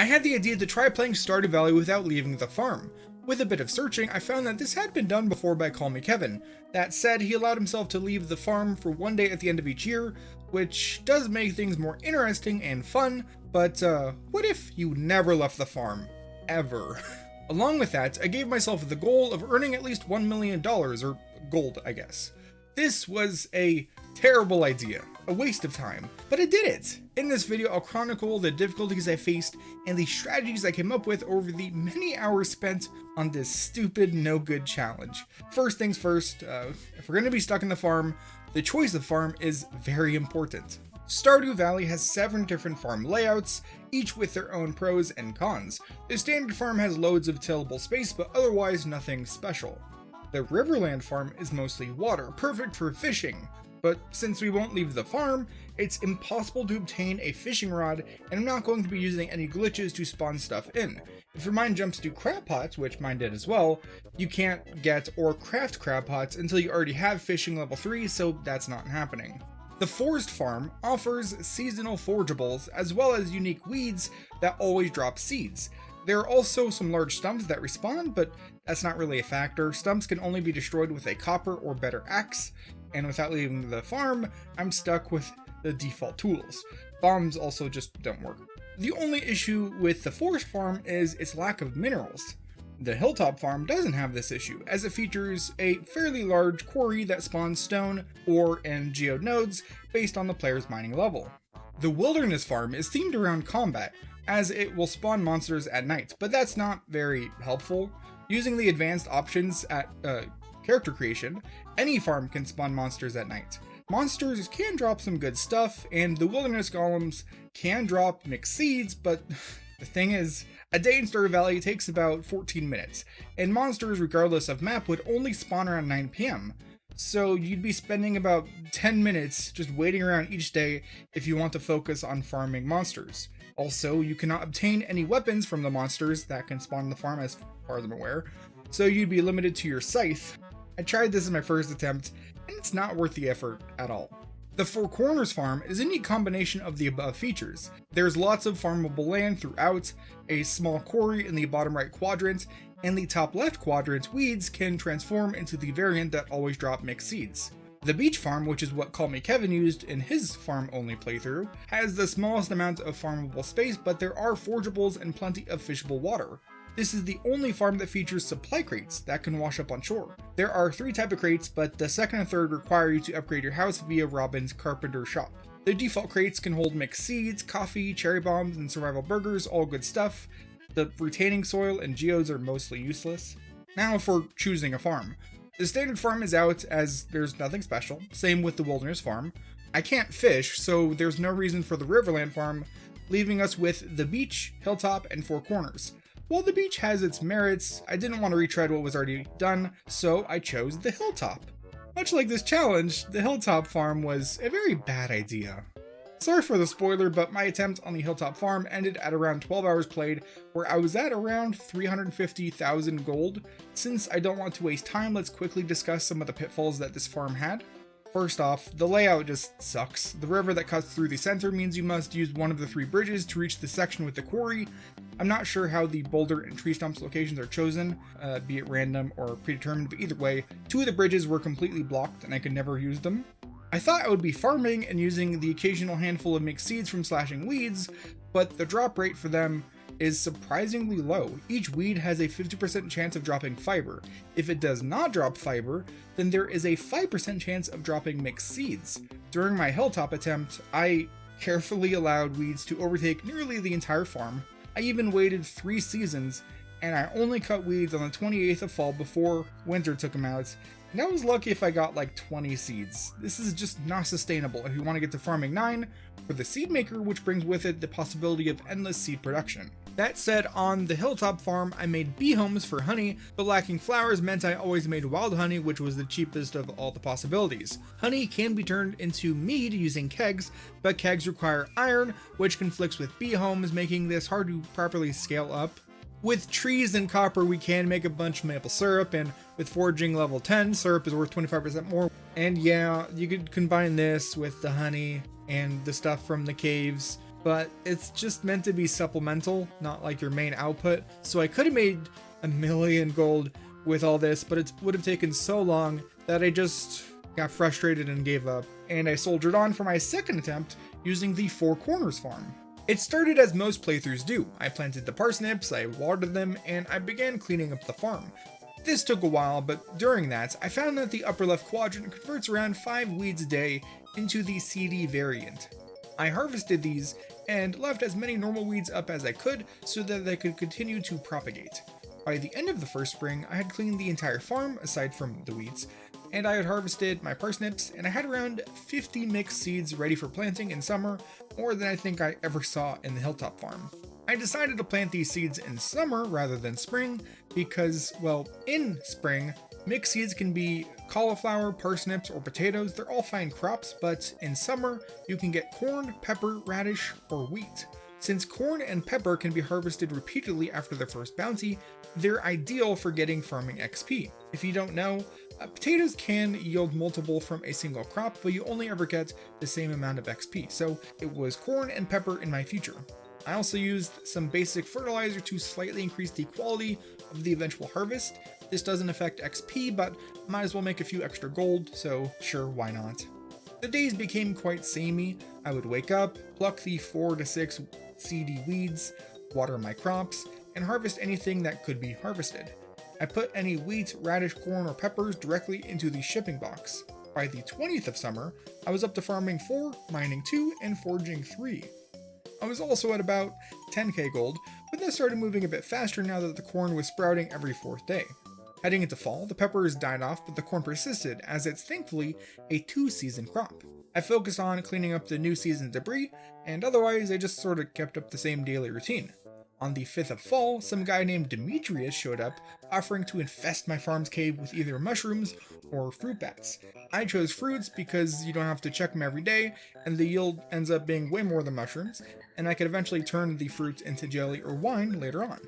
had the idea to try playing Stardew Valley without leaving the farm. With a bit of searching, I found that this had been done before by CallMeKevin. That said, he allowed himself to leave the farm for one day at the end of each year, which does make things more interesting and fun, but what if you never left the farm? Ever. Along with that, I gave myself the goal of earning at least $1 million, or gold, I guess. This was a terrible idea, a waste of time, but I did it! In this video, I'll chronicle the difficulties I faced and the strategies I came up with over the many hours spent on this stupid, no-good challenge. First things first, if we're gonna be stuck in the farm, the choice of farm is very important. Stardew Valley has 7 different farm layouts, each with their own pros and cons. The standard farm has loads of tillable space, but otherwise nothing special. The Riverland farm is mostly water, perfect for fishing. But since we won't leave the farm, it's impossible to obtain a fishing rod, and I'm not going to be using any glitches to spawn stuff in. If your mind jumps to crab pots, which mine did as well, you can't get or craft crab pots until you already have fishing level 3, so that's not happening. The Forest Farm offers seasonal forageables as well as unique weeds that always drop seeds. There are also some large stumps that respawn, but that's not really a factor. Stumps can only be destroyed with a copper or better axe, and without leaving the farm, I'm stuck with the default tools. Bombs also just don't work. The only issue with the Forest Farm is its lack of minerals. The Hilltop Farm doesn't have this issue, as it features a fairly large quarry that spawns stone, ore, and geode nodes based on the player's mining level. The Wilderness Farm is themed around combat, as it will spawn monsters at night, but that's not very helpful. Using the advanced options at character creation, any farm can spawn monsters at night. Monsters can drop some good stuff, and the Wilderness Golems can drop mixed seeds, but the thing is, a day in Stardew Valley takes about 14 minutes, and monsters, regardless of map, would only spawn around 9 PM. So you'd be spending about 10 minutes just waiting around each day if you want to focus on farming monsters. Also, you cannot obtain any weapons from the monsters that can spawn on the farm as far as I'm aware, so you'd be limited to your scythe. I tried this in my first attempt, and it's not worth the effort at all. The Four Corners Farm is a neat combination of the above features. There's lots of farmable land throughout, a small quarry in the bottom right quadrant, and the top left quadrant weeds can transform into the variant that always drop mixed seeds. The Beach Farm, which is what CallMeKevin used in his farm-only playthrough, has the smallest amount of farmable space, but there are forageables and plenty of fishable water. This is the only farm that features supply crates that can wash up on shore. There are 3 types of crates, but the second and third require you to upgrade your house via Robin's Carpenter Shop. The default crates can hold mixed seeds, coffee, cherry bombs, and survival burgers, all good stuff. The retaining soil and geodes are mostly useless. Now for choosing a farm. The standard farm is out as there's nothing special, same with the Wilderness Farm. I can't fish, so there's no reason for the Riverland Farm, leaving us with the Beach, Hilltop, and Four Corners. While the beach has its merits, I didn't want to retread what was already done, so I chose the Hilltop. Much like this challenge, the Hilltop Farm was a very bad idea. Sorry for the spoiler, but my attempt on the Hilltop Farm ended at around 12 hours played, where I was at around 350,000 gold. Since I don't want to waste time, let's quickly discuss some of the pitfalls that this farm had. First off, the layout just sucks. The river that cuts through the center means you must use one of the 3 bridges to reach the section with the quarry. I'm not sure how the boulder and tree stumps locations are chosen, be it random or predetermined, but either way, 2 of the bridges were completely blocked and I could never use them. I thought I would be farming and using the occasional handful of mixed seeds from slashing weeds, but the drop rate for them is surprisingly low. Each weed has a 50% chance of dropping fiber. If it does not drop fiber, then there is a 5% chance of dropping mixed seeds. During my Hilltop attempt, I carefully allowed weeds to overtake nearly the entire farm. I even waited 3 seasons, and I only cut weeds on the 28th of fall before winter took them out, and I was lucky if I got like 20 seeds. This is just not sustainable if you want to get to farming 9 for the seed maker, which brings with it the possibility of endless seed production. That said, on the Hilltop Farm, I made bee homes for honey, but lacking flowers meant I always made wild honey, which was the cheapest of all the possibilities. Honey can be turned into mead using kegs, but kegs require iron, which conflicts with bee homes, making this hard to properly scale up. With trees and copper, we can make a bunch of maple syrup, and with foraging level 10, syrup is worth 25% more. And yeah, you could combine this with the honey and the stuff from the caves but it's just meant to be supplemental, not like your main output. So I could have made 1,000,000 gold with all this, but it would have taken so long that I just got frustrated and gave up. And I soldiered on for my second attempt using the Four Corners farm. It started as most playthroughs do. I planted the parsnips, I watered them, and I began cleaning up the farm. This took a while, but during that, I found that the upper left quadrant converts around 5 weeds a day into the CD variant. I harvested these and left as many normal weeds up as I could so that they could continue to propagate. By the end of the first spring, I had cleaned the entire farm, aside from the weeds, and I had harvested my parsnips, and I had around 50 mixed seeds ready for planting in summer, more than I think I ever saw in the Hilltop farm. I decided to plant these seeds in summer rather than spring because, well, in spring, mixed seeds can be cauliflower, parsnips, or potatoes. They're all fine crops, but in summer, you can get corn, pepper, radish, or wheat. Since corn and pepper can be harvested repeatedly after their first bounty, they're ideal for getting farming XP. If you don't know, potatoes can yield multiple from a single crop, but you only ever get the same amount of XP, so it was corn and pepper in my future. I also used some basic fertilizer to slightly increase the quality of the eventual harvest. This doesn't affect XP, but might as well make a few extra gold, so sure, why not? The days became quite samey. I would wake up, pluck the 4 to 6 seedy weeds, water my crops, and harvest anything that could be harvested. I put any wheat, radish, corn, or peppers directly into the shipping box. By the 20th of summer, I was up to farming 4, mining 2, and foraging 3. I was also at about 10k gold, but this started moving a bit faster now that the corn was sprouting every 4th day. Heading into fall, the peppers died off, but the corn persisted, as it's thankfully a 2-season crop. I focused on cleaning up the new season debris, and otherwise I just sort of kept up the same daily routine. On the 5th of fall, some guy named Demetrius showed up, offering to infest my farm's cave with either mushrooms or fruit bats. I chose fruits because you don't have to check them every day, and the yield ends up being way more than mushrooms, and I could eventually turn the fruits into jelly or wine later on.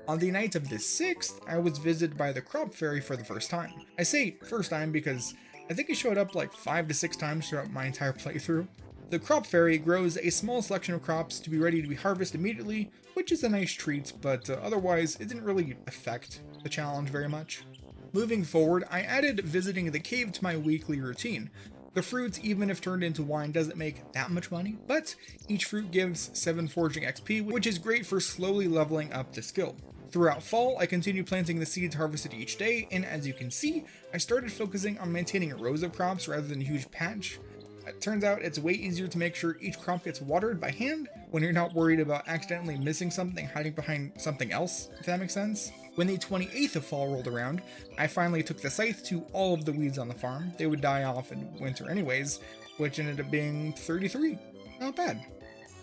On the night of the 6th, I was visited by the crop fairy for the first time. I say first time because I think he showed up like 5 to 6 times throughout my entire playthrough. The crop fairy grows a small selection of crops to be ready to be harvested immediately, which is a nice treat, but otherwise it didn't really affect the challenge very much. Moving forward, I added visiting the cave to my weekly routine. The fruits, even if turned into wine, doesn't make that much money, but each fruit gives 7 foraging XP, which is great for slowly leveling up the skill. Throughout fall, I continued planting the seeds harvested each day, and as you can see, I started focusing on maintaining rows of crops rather than a huge patch. It turns out it's way easier to make sure each crop gets watered by hand when you're not worried about accidentally missing something hiding behind something else, if that makes sense. When the 28th of fall rolled around, I finally took the scythe to all of the weeds on the farm. They would die off in winter anyways, which ended up being 33. Not bad.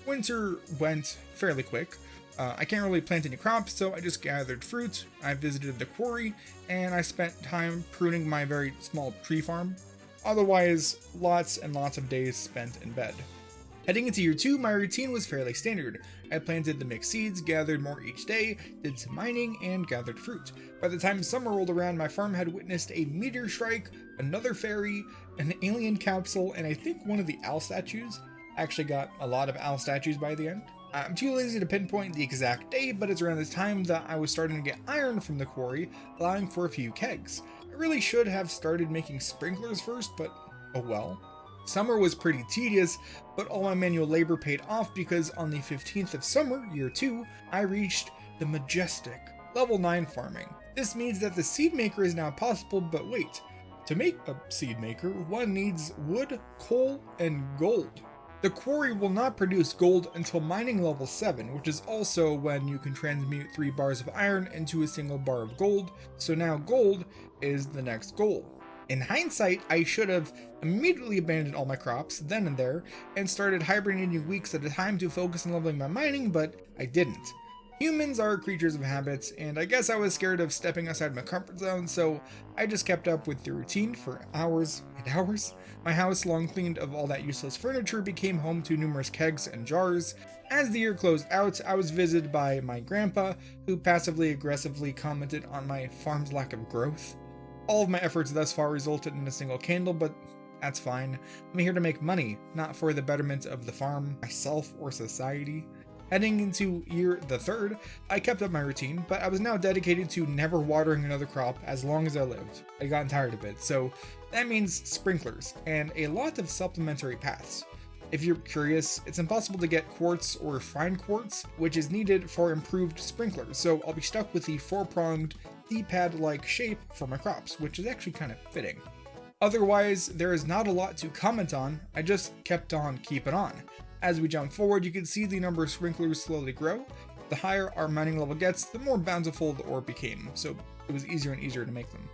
Winter went fairly quick. I can't really plant any crops, so I just gathered fruit, I visited the quarry, and I spent time pruning my very small tree farm. Otherwise, lots and lots of days spent in bed. Heading into year 2, my routine was fairly standard. I planted the mixed seeds, gathered more each day, did some mining, and gathered fruit. By the time summer rolled around, my farm had witnessed a meteor strike, another fairy, an alien capsule, and I think one of the owl statues. I actually got a lot of owl statues by the end. I'm too lazy to pinpoint the exact day, but it's around this time that I was starting to get iron from the quarry, allowing for a few kegs. I really should have started making sprinklers first, but oh well. Summer was pretty tedious, but all my manual labor paid off because on the 15th of summer, year 2, I reached the majestic level 9 farming. This means that the seed maker is now possible, but wait. To make a seed maker, one needs wood, coal, and gold. The quarry will not produce gold until mining level 7, which is also when you can transmute 3 bars of iron into a single bar of gold, so now gold is the next goal. In hindsight, I should have immediately abandoned all my crops then and there, and started hibernating weeks at a time to focus on leveling my mining, but I didn't. Humans are creatures of habits, and I guess I was scared of stepping outside my comfort zone, so I just kept up with the routine for hours and hours. My house, long cleaned of all that useless furniture, became home to numerous kegs and jars. As the year closed out, I was visited by my grandpa, who passively aggressively commented on my farm's lack of growth. All of my efforts thus far resulted in a single candle, but That's fine. I'm here to make money, not for the betterment of the farm, myself, or society. Heading into year the third, I kept up my routine, but I was now dedicated to never watering another crop as long as I lived. I'd gotten tired of it, so that means sprinklers, and a lot of supplementary paths. If you're curious, it's impossible to get quartz or fine quartz, which is needed for improved sprinklers, so I'll be stuck with the 4-pronged D-pad-like shape for my crops, which is actually kind of fitting. Otherwise, there is not a lot to comment on, I just kept on keeping on. As we jump forward, you can see the number of sprinklers slowly grow. The higher our mining level gets, the more bountiful the ore became, so it was easier and easier to make them.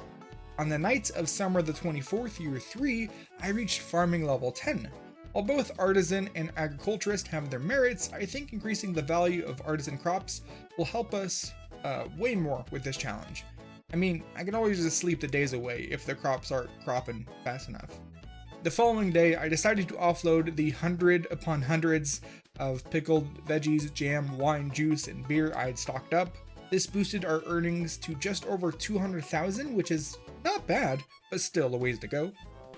On the night of summer the 24th, year 3, I reached farming level 10. While both artisan and agriculturist have their merits, I think increasing the value of artisan crops will help us way more with this challenge. I mean, I can always just sleep the days away if the crops aren't cropping fast enough. The following day, I decided to offload the 100 upon hundreds of pickled veggies, jam, wine, juice, and beer I had stocked up. This boosted our earnings to just over 200,000, which is not bad, but still a ways to go.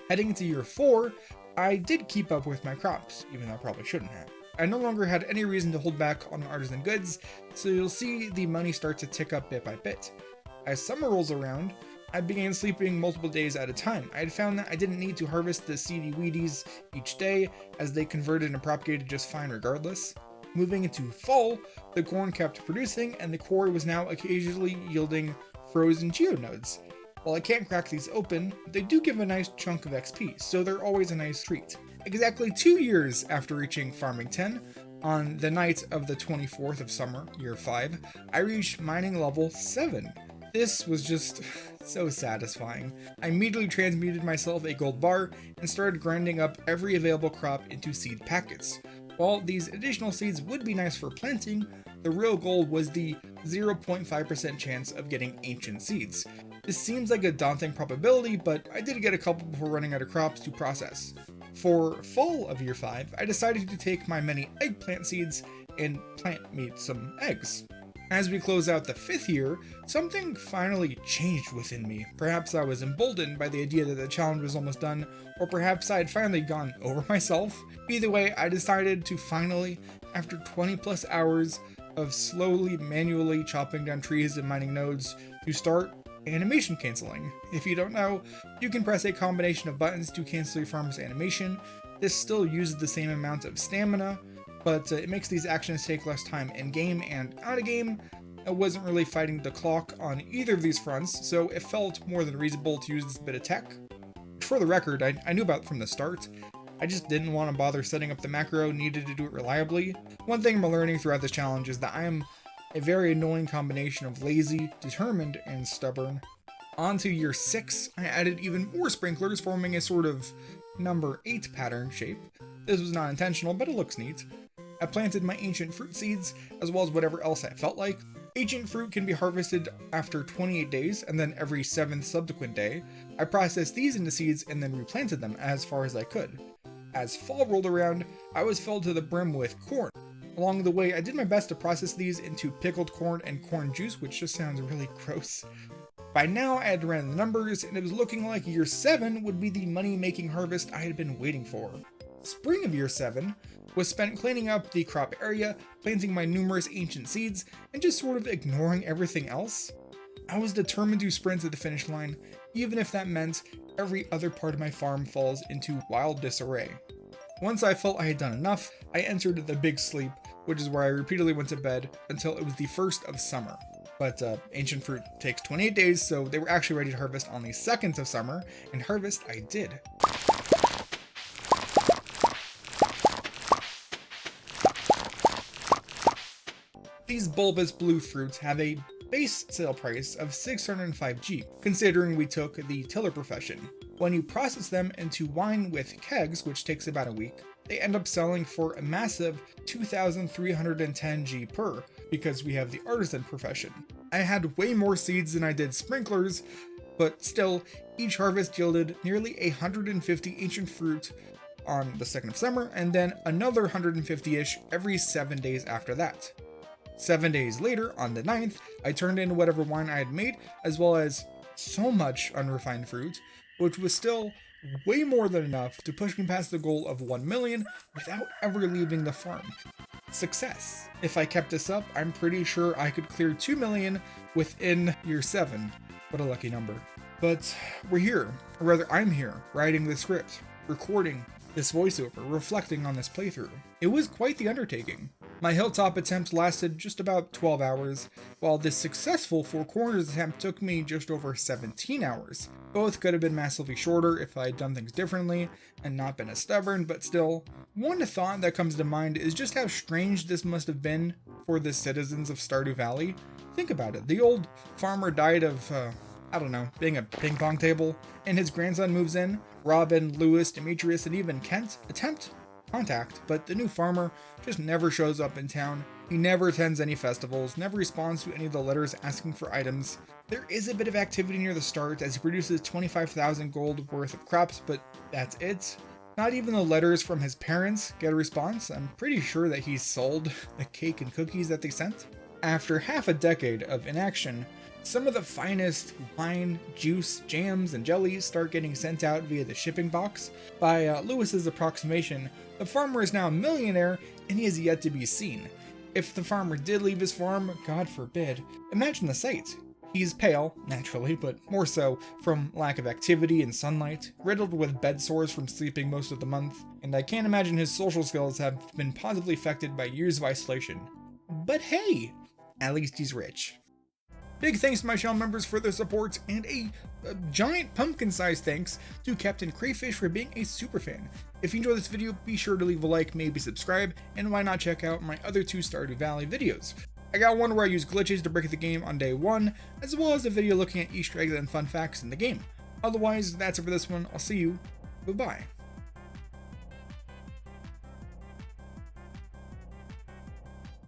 Heading into year 4, I did keep up with my crops, even though I probably shouldn't have. I no longer had any reason to hold back on artisan goods, so you'll see the money start to tick up bit by bit. As summer rolls around, I began sleeping multiple days at a time. I had found that I didn't need to harvest the seedy weedies each day, as they converted and propagated just fine regardless. Moving into fall, the corn kept producing, and the quarry was now occasionally yielding frozen geonodes. While I can't crack these open, they do give a nice chunk of XP, so they're always a nice treat. Exactly 2 years after reaching farming 10, on the night of the 24th of summer, year 5, I reached mining level 7. This was just so satisfying. I immediately transmuted myself a gold bar and started grinding up every available crop into seed packets. While these additional seeds would be nice for planting, the real goal was the 0.5% chance of getting ancient seeds. This seems like a daunting probability, but I did get a couple before running out of crops to process. For fall of year 5, I decided to take my many eggplant seeds and plant me some eggs. As we close out the 5th year, something finally changed within me. Perhaps I was emboldened by the idea that the challenge was almost done, or perhaps I had finally gone over myself. Either way, I decided to finally, after 20 plus hours of slowly manually chopping down trees and mining nodes, to start animation canceling. If you don't know, you can press a combination of buttons to cancel your farm's animation. This still uses the same amount of stamina, but it makes these actions take less time in-game and out-of-game. I wasn't really fighting the clock on either of these fronts, so it felt more than reasonable to use this bit of tech. For the record, I knew about it from the start. I just didn't want to bother setting up the macro needed to do it reliably. One thing I'm learning throughout this challenge is that I am a very annoying combination of lazy, determined, and stubborn. On to year 6, I added even more sprinklers, forming a sort of number 8 pattern shape. This was not intentional, but it looks neat. I planted my ancient fruit seeds, as well as whatever else I felt like. Ancient fruit can be harvested after 28 days, and then every 7th subsequent day. I processed these into seeds and then replanted them as far as I could. As fall rolled around, I was filled to the brim with corn. Along the way, I did my best to process these into pickled corn and corn juice, which just sounds really gross. By now, I had ran the numbers, and it was looking like year 7 would be the money-making harvest I had been waiting for. Spring of year 7 was spent cleaning up the crop area, planting my numerous ancient seeds, and just sort of ignoring everything else. I was determined to sprint to the finish line, even if that meant every other part of my farm falls into wild disarray. Once I felt I had done enough, I entered the big sleep, which is where I repeatedly went to bed until it was the 1st of summer. But ancient fruit takes 28 days, so they were actually ready to harvest on the 2nd of summer, and harvest I did. These bulbous blue fruits have a base sale price of 605G, considering we took the tiller profession. When you process them into wine with kegs, which takes about a week, they end up selling for a massive 2,310G per, because we have the artisan profession. I had way more seeds than I did sprinklers, but still, each harvest yielded nearly 150 ancient fruit on the 2nd of summer, and then another 150-ish every 7 days after that. 7 days later, on the 9th, I turned in whatever wine I had made, as well as so much unrefined fruit, which was still way more than enough to push me past the goal of 1 million without ever leaving the farm. Success. If I kept this up, I'm pretty sure I could clear 2 million within year 7. What a lucky number. But we're here, or rather I'm here, writing the script, recording this voiceover, reflecting on this playthrough. It was quite the undertaking. My hilltop attempt lasted just about 12 hours, while this successful Four Corners attempt took me just over 17 hours. Both could have been massively shorter if I had done things differently and not been as stubborn, but still, one thought that comes to mind is just how strange this must have been for the citizens of Stardew Valley. Think about it, the old farmer died of, I don't know, being a ping pong table, and his grandson moves in. Robin, Lewis, Demetrius, and even Kent attempt contact, but the new farmer just never shows up in town. He never attends any festivals, never responds to any of the letters asking for items. There is a bit of activity near the start as he produces 25,000 gold worth of crops, but that's it. Not even the letters from his parents get a response. I'm pretty sure that he sold the cake and cookies that they sent. After half a decade of inaction, some of the finest wine, juice, jams, and jellies start getting sent out via the shipping box. By Lewis's approximation, the farmer is now a millionaire and he is yet to be seen. If the farmer did leave his farm, God forbid, imagine the sight. He's pale, naturally, but more so from lack of activity and sunlight, riddled with bed sores from sleeping most of the month, and I can't imagine his social skills have been positively affected by years of isolation. But hey, at least he's rich. Big thanks to my channel members for their support, and a giant pumpkin-sized thanks to Captain Crayfish for being a super fan. If you enjoyed this video, be sure to leave a like, maybe subscribe, and why not check out my other 2 Stardew Valley videos. I got one where I use glitches to break the game on day 1, as well as a video looking at Easter eggs and fun facts in the game. Otherwise, that's it for this one. I'll see you. Goodbye.